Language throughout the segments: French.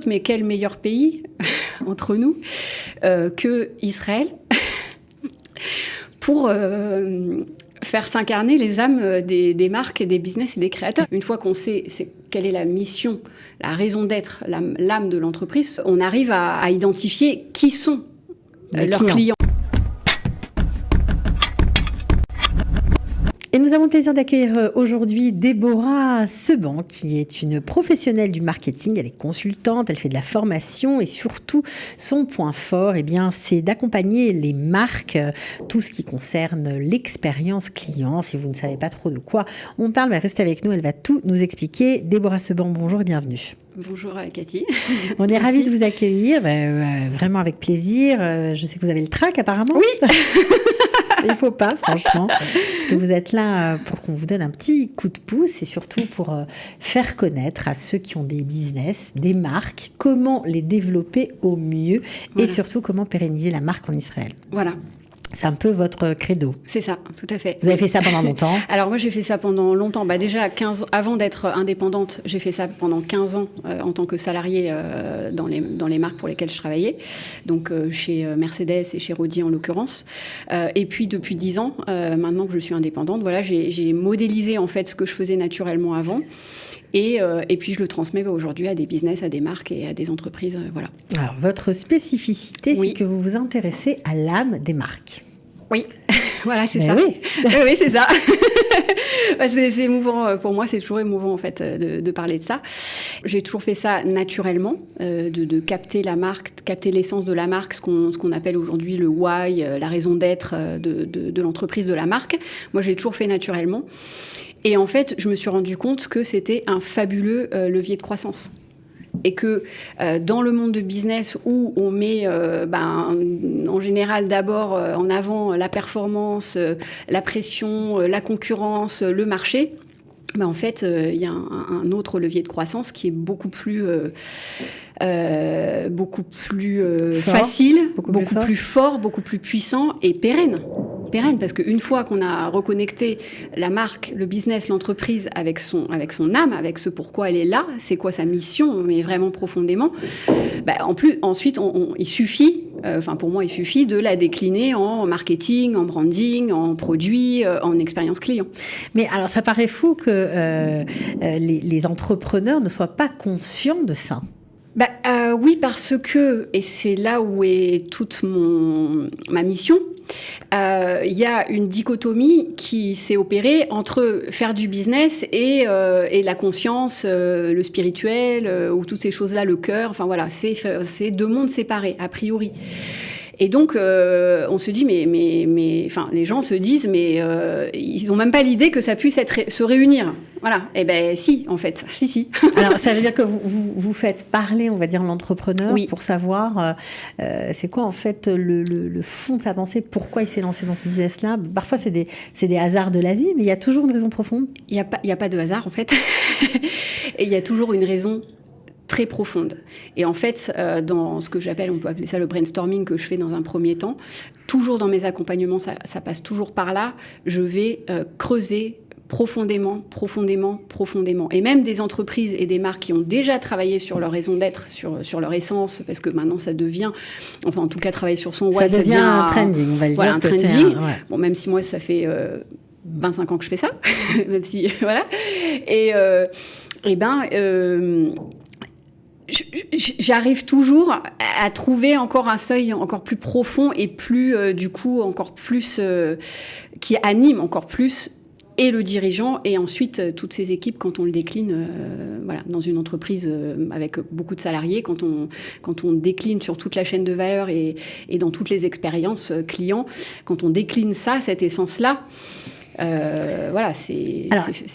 mais quel meilleur pays, entre nous, que Israël pour faire s'incarner les âmes des marques et des business et des créateurs. Une fois qu'on sait quelle est la mission, la raison d'être, l'âme de l'entreprise, on arrive à identifier qui sont leurs clients. Et nous avons le plaisir d'accueillir aujourd'hui Déborah Seban, qui est une professionnelle du marketing. Elle est consultante, elle fait de la formation et surtout, son point fort, c'est d'accompagner les marques, tout ce qui concerne l'expérience client. Si vous ne savez pas trop de quoi on parle, restez avec nous, elle va tout nous expliquer. Déborah Seban, bonjour et bienvenue. Bonjour Cathy. On est ravis de vous accueillir, vraiment avec plaisir. Je sais que vous avez le trac apparemment. Oui. Il ne faut pas, franchement, parce que vous êtes là pour qu'on vous donne un petit coup de pouce et surtout pour faire connaître à ceux qui ont des business, des marques, comment les développer au mieux et surtout comment pérenniser la marque en Israël. Voilà. C'est un peu votre credo. C'est ça, tout à fait. Vous avez fait ça pendant longtemps? Alors moi, j'ai fait ça pendant longtemps. Déjà, avant d'être indépendante, j'ai fait ça pendant 15 ans en tant que salariée dans les marques pour lesquelles je travaillais. Donc chez Mercedes et chez Rodi en l'occurrence. Et puis depuis 10 ans, maintenant que je suis indépendante, voilà, j'ai modélisé en fait ce que je faisais naturellement avant. Et puis, je le transmets aujourd'hui à des business, à des marques et à des entreprises. Voilà. Alors, votre spécificité, c'est que vous vous intéressez à l'âme des marques. Oui, voilà, c'est ça. Oui, oui, c'est ça. C'est émouvant. Pour moi, c'est toujours émouvant, en fait, de parler de ça. J'ai toujours fait ça naturellement, de capter la marque, capter l'essence de la marque, ce qu'on appelle aujourd'hui le why, la raison d'être de l'entreprise, de la marque. Moi, j'ai toujours fait naturellement. Et en fait, je me suis rendu compte que c'était un fabuleux levier de croissance. Et que dans le monde de business où on met en général d'abord en avant la performance, la pression, la concurrence, le marché, en fait, il y a un autre levier de croissance qui est beaucoup plus facile, beaucoup plus fort, beaucoup plus puissant et pérenne, parce qu'une fois qu'on a reconnecté la marque, le business, l'entreprise avec son âme, avec ce pourquoi elle est là, c'est quoi sa mission, mais vraiment profondément, ensuite il suffit, pour moi il suffit de la décliner en marketing, en branding, en produit, en expérience client. Mais alors ça paraît fou que les entrepreneurs ne soient pas conscients de ça. Oui, parce que, et c'est là où est toute ma mission, il y a une dichotomie qui s'est opérée entre faire du business et la conscience, le spirituel, ou toutes ces choses-là, le cœur, c'est deux mondes séparés, a priori. Et donc, on se dit, mais les gens se disent, ils n'ont même pas l'idée que ça puisse se réunir. Voilà. Eh si, en fait. Si. Alors, ça veut dire que vous faites parler, on va dire, l'entrepreneur pour savoir c'est quoi, en fait, le fond de sa pensée, pourquoi il s'est lancé dans ce business-là. Parfois, c'est des hasards de la vie, mais il y a toujours une raison profonde. Il y a pas de hasard, en fait. Et il y a toujours une raison très profonde. Et en fait, dans ce que j'appelle, on peut appeler ça le brainstorming que je fais dans un premier temps, toujours dans mes accompagnements, ça passe toujours par là, je vais creuser profondément. Et même des entreprises et des marques qui ont déjà travaillé sur leur raison d'être, sur leur essence, parce que maintenant ça devient, enfin en tout cas travailler sur son why, ça devient un trending, on va le dire. Un trending. Bon, même si moi ça fait 25 ans que je fais ça, même si, voilà. J'arrive toujours à trouver encore un seuil encore plus profond et plus, encore plus, qui anime encore plus et le dirigeant et ensuite toutes ces équipes quand on le décline dans une entreprise avec beaucoup de salariés, quand on décline sur toute la chaîne de valeur et dans toutes les expériences clients, quand on décline ça, cette essence-là, c'est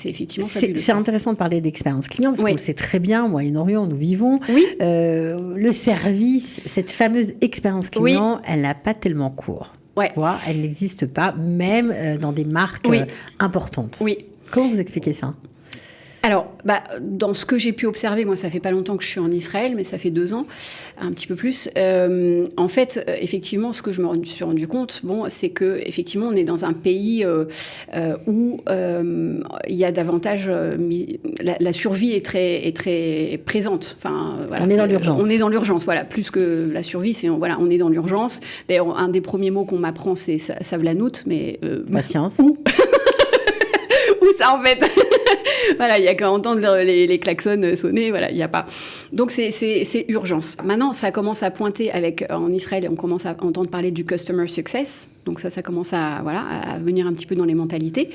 effectivement fabuleux. C'est intéressant de parler d'expérience client, parce qu'on le sait très bien, moi et Orient, nous vivons. Oui. Le service, cette fameuse expérience client, elle n'a pas tellement cours. Ouais. Elle n'existe pas, même dans des marques importantes. Oui. Comment vous expliquez ça ? Alors, dans ce que j'ai pu observer, moi, ça fait pas longtemps que je suis en Israël, mais ça fait 2 ans, un petit peu plus. En fait, effectivement, ce que je me suis rendu compte, c'est que effectivement, on est dans un pays où il y a davantage la survie est très présente. Enfin, voilà. On est dans l'urgence. On est dans l'urgence, voilà. Plus que la survie, on est dans l'urgence. D'ailleurs, un des premiers mots qu'on m'apprend, c'est savlanout, mais patience. Où ça en fait. Voilà, il y a qu'à entendre les klaxons sonner, voilà, il y a pas. Donc c'est urgence. Maintenant, ça commence à pointer en Israël, on commence à entendre parler du customer success. Donc ça commence à venir un petit peu dans les mentalités.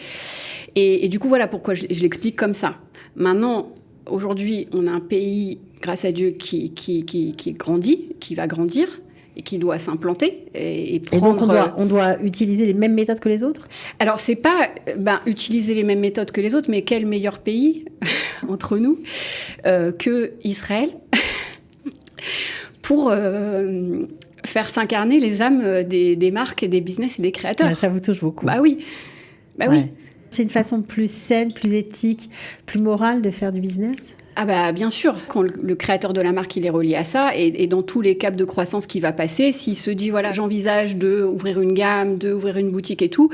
Et du coup, voilà pourquoi je l'explique comme ça. Maintenant, aujourd'hui, on a un pays, grâce à Dieu, qui grandit, qui va grandir, et qui doit s'implanter et prendre... Et donc on doit utiliser les mêmes méthodes que les autres ? Alors c'est pas utiliser les mêmes méthodes que les autres, mais quel meilleur pays entre nous que Israël pour faire s'incarner les âmes des marques et des business et des créateurs. Ça vous touche beaucoup. Oui. Oui. C'est une façon plus saine, plus éthique, plus morale de faire du business ? Bien sûr, quand le créateur de la marque, il est relié à ça, et dans tous les caps de croissance qu'il va passer, s'il se dit, voilà, j'envisage d'ouvrir une gamme, d'ouvrir une boutique et tout,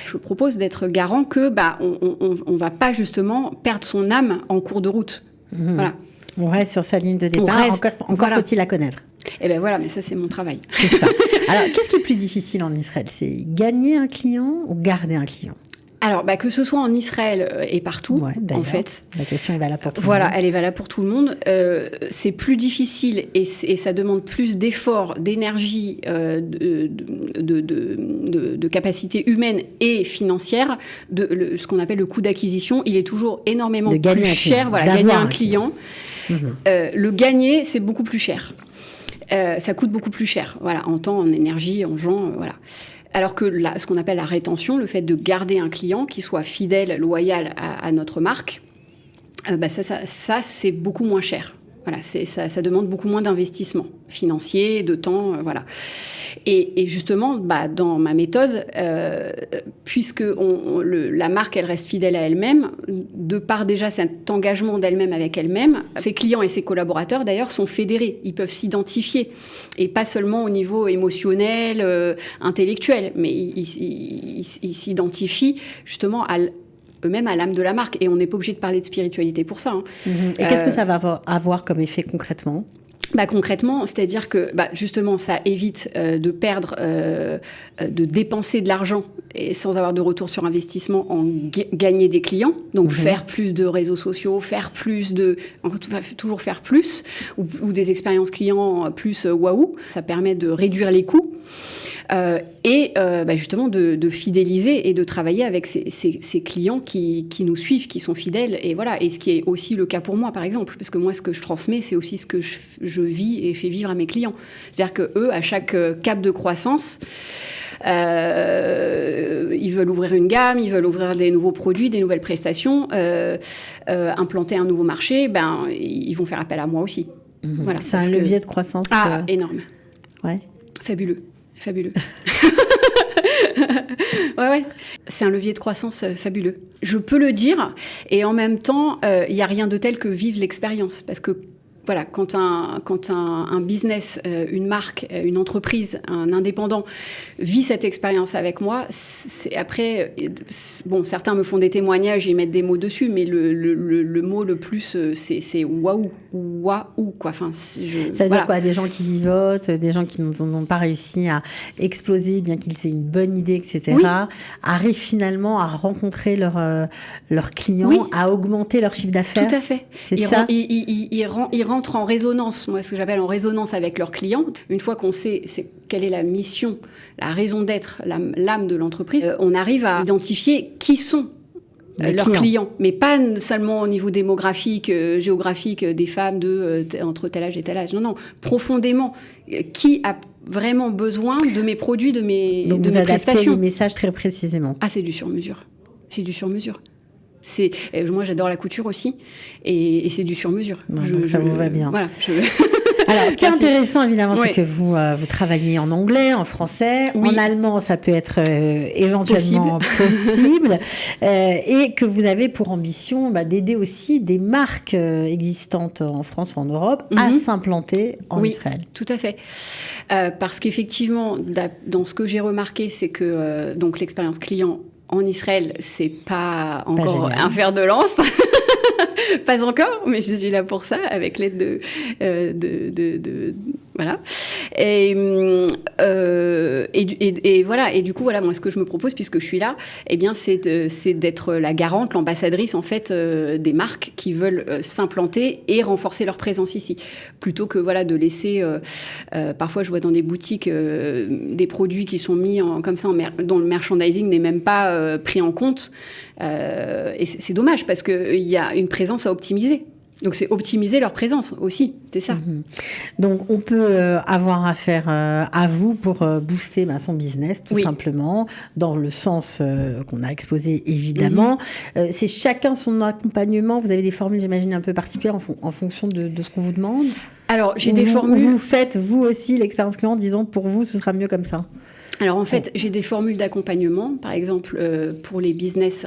je propose d'être garant que on va pas justement perdre son âme en cours de route. Voilà. On reste sur sa ligne de départ, encore faut-il la connaître. Voilà, mais ça, c'est mon travail. C'est ça. Alors, qu'est-ce qui est plus difficile en Israël ? C'est gagner un client ou garder un client ? Alors, que ce soit en Israël et partout, en fait. La question est valable pour tout le monde. Voilà, elle est valable pour tout le monde. C'est plus difficile et ça demande plus d'efforts, d'énergie, de capacité humaine et financière. Ce qu'on appelle le coût d'acquisition, il est toujours énormément plus cher. Gagner un client. Le gagner, c'est beaucoup plus cher. Ça coûte beaucoup plus cher, en temps, en énergie, en gens, voilà. Alors que ce qu'on appelle la rétention, le fait de garder un client qui soit fidèle, loyal à notre marque, ça c'est beaucoup moins cher. Voilà, ça demande beaucoup moins d'investissement financier, de temps, voilà. Et justement, dans ma méthode, puisque la marque, elle reste fidèle à elle-même, de par déjà cet engagement d'elle-même avec elle-même, ses clients et ses collaborateurs, d'ailleurs, sont fédérés. Ils peuvent s'identifier. Et pas seulement au niveau émotionnel, intellectuel, mais ils s'identifient justement eux-mêmes à l'âme de la marque. Et on n'est pas obligé de parler de spiritualité pour ça. Et qu'est-ce que ça va avoir comme effet concrètement ? Concrètement, c'est-à-dire que justement, ça évite de perdre, de dépenser de l'argent et sans avoir de retour sur investissement en gagner des clients. Donc faire plus de réseaux sociaux, toujours faire plus, ou des expériences clients plus waouh. Ça permet de réduire les coûts. Et justement de fidéliser et de travailler avec ces clients qui nous suivent, qui sont fidèles, et voilà. Et ce qui est aussi le cas pour moi, par exemple, parce que moi, ce que je transmets, c'est aussi ce que je vis et fais vivre à mes clients. C'est-à-dire que eux, à chaque cap de croissance, ils veulent ouvrir une gamme, ils veulent ouvrir des nouveaux produits, des nouvelles prestations, implanter un nouveau marché, ils vont faire appel à moi aussi. Voilà, c'est un levier de croissance énorme. Ouais. Fabuleux. Ouais. C'est un levier de croissance fabuleux. Je peux le dire, et en même temps, il n'y a rien de tel que vivre l'expérience. Parce que, voilà, quand un business, une marque, une entreprise, un indépendant vit cette expérience avec moi, après, certains me font des témoignages et ils mettent des mots dessus, mais le mot le plus, c'est waouh, quoi. Enfin, ça veut dire quoi ? Des gens qui vivotent, des gens qui n'ont pas réussi à exploser, bien qu'ils aient une bonne idée, etc., arrivent finalement à rencontrer leurs clients, à augmenter leur chiffre d'affaires. Tout à fait. Ils rentrent en résonance, moi, ce que j'appelle en résonance avec leurs clients. Une fois qu'on sait quelle est la mission, la raison d'être, l'âme de l'entreprise, on arrive à identifier qui sont leurs clients. Mais pas seulement au niveau démographique, géographique, des femmes entre tel âge et tel âge. Non, profondément. Qui a vraiment besoin de mes produits, de mes prestations. Donc vous adaptez les messages très précisément. C'est du sur-mesure. Moi, j'adore la couture aussi, et c'est du sur-mesure. Donc ça vous va bien. Voilà. Alors, ce qui est intéressant, évidemment, Oui. c'est que vous travaillez en anglais, en français, Oui. en allemand, ça peut être éventuellement possible, et que vous avez pour ambition d'aider aussi des marques existantes en France ou en Europe à s'implanter en Israël. Tout à fait. Parce qu'effectivement, dans ce que j'ai remarqué, c'est que donc l'expérience client en Israël, c'est pas encore un fer de lance. Pas encore, mais je suis là pour ça, avec l'aide de voilà. Et voilà. Et du coup, voilà, moi, ce que je me propose, puisque je suis là, eh bien, c'est d'être la garante, l'ambassadrice, en fait, des marques qui veulent s'implanter et renforcer leur présence ici, plutôt que voilà de laisser. Parfois, je vois dans des boutiques des produits qui sont mis comme ça, dont le merchandising n'est même pas pris en compte. Et c'est dommage parce qu'il y a une présence à optimiser. Donc, c'est optimiser leur présence aussi, c'est ça. Donc, on peut avoir affaire à vous pour booster son business, tout simplement, dans le sens qu'on a exposé, évidemment. C'est chacun son accompagnement. Vous avez des formules, j'imagine, un peu particulières en fonction de ce qu'on vous demande. Alors, j'ai des formules... Vous faites, vous aussi, l'expérience client en disant, pour vous, ce sera mieux comme ça. Alors en fait, j'ai des formules d'accompagnement. Par exemple, pour les business,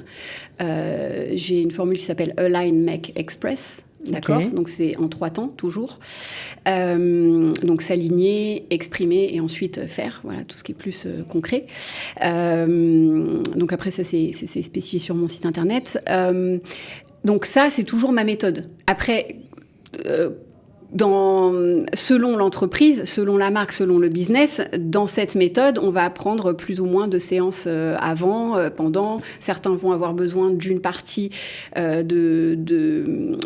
j'ai une formule qui s'appelle Align, Make, Express. D'accord. Donc c'est en 3 temps, toujours. Donc s'aligner, exprimer et ensuite faire. Voilà, tout ce qui est plus concret. Donc après, ça, c'est spécifié sur mon site internet. Donc ça, c'est toujours ma méthode. Après... selon l'entreprise, selon la marque, selon le business, dans cette méthode, on va prendre plus ou moins de séances avant, pendant. Certains vont avoir besoin d'une partie de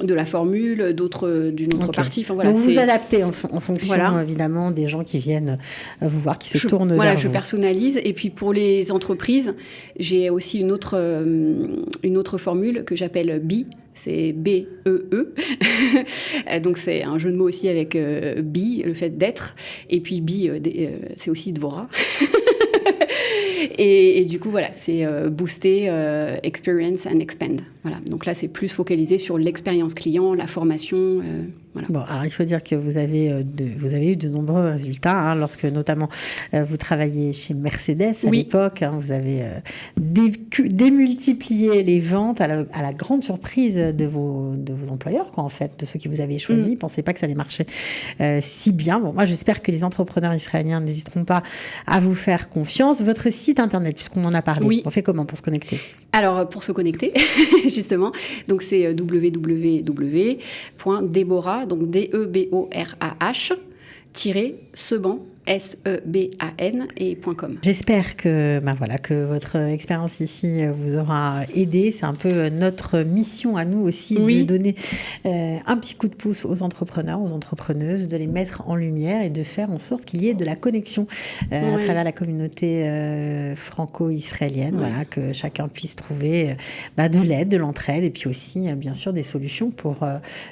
la formule, d'autres d'une autre partie. Enfin, voilà, donc vous adaptez en fonction, évidemment, des gens qui viennent vous voir, qui se tournent vers vous. Je personnalise. Et puis pour les entreprises, j'ai aussi une autre formule que j'appelle BE. C'est B-E-E. Donc, c'est un jeu de mots aussi avec be, le fait d'être. Et puis, c'est aussi Dvora. Et du coup, voilà, c'est booster, experience and expand. Voilà. Donc là, c'est plus focalisé sur l'expérience client, la formation. Voilà. Bon, alors il faut dire que vous avez eu de nombreux résultats, lorsque notamment vous travailliez chez Mercedes à l'époque. Vous avez démultiplié les ventes à la grande surprise de vos employeurs, en fait, de ceux qui vous avaient choisi. Ils ne pensaient pas que ça allait marcher si bien. Bon, moi, j'espère que les entrepreneurs israéliens n'hésiteront pas à vous faire confiance. Votre site internet, puisqu'on en a parlé, on fait comment pour se connecter ? Alors, pour se connecter, justement, donc c'est www.deborah, donc DEBORAH, Seban, SEBAN et .com. J'espère que votre expérience ici vous aura aidé. C'est un peu notre mission à nous aussi de donner un petit coup de pouce aux entrepreneurs, aux entrepreneuses, de les mettre en lumière et de faire en sorte qu'il y ait de la connexion à travers la communauté franco-israélienne. Voilà, que chacun puisse trouver de l'aide, de l'entraide et puis aussi, bien sûr, des solutions pour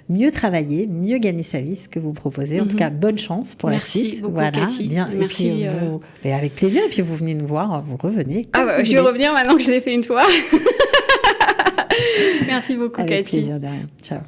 mieux travailler, mieux gagner sa vie, ce que vous proposez. En tout cas, bonne chance pour la suite. Merci beaucoup, Cathy. Bien. Merci. Et puis, avec plaisir. Et puis vous venez nous voir, vous revenez. Je vais revenir maintenant que je l'ai fait une fois. Merci beaucoup, avec Cathy. Plaisir, de rien. Ciao.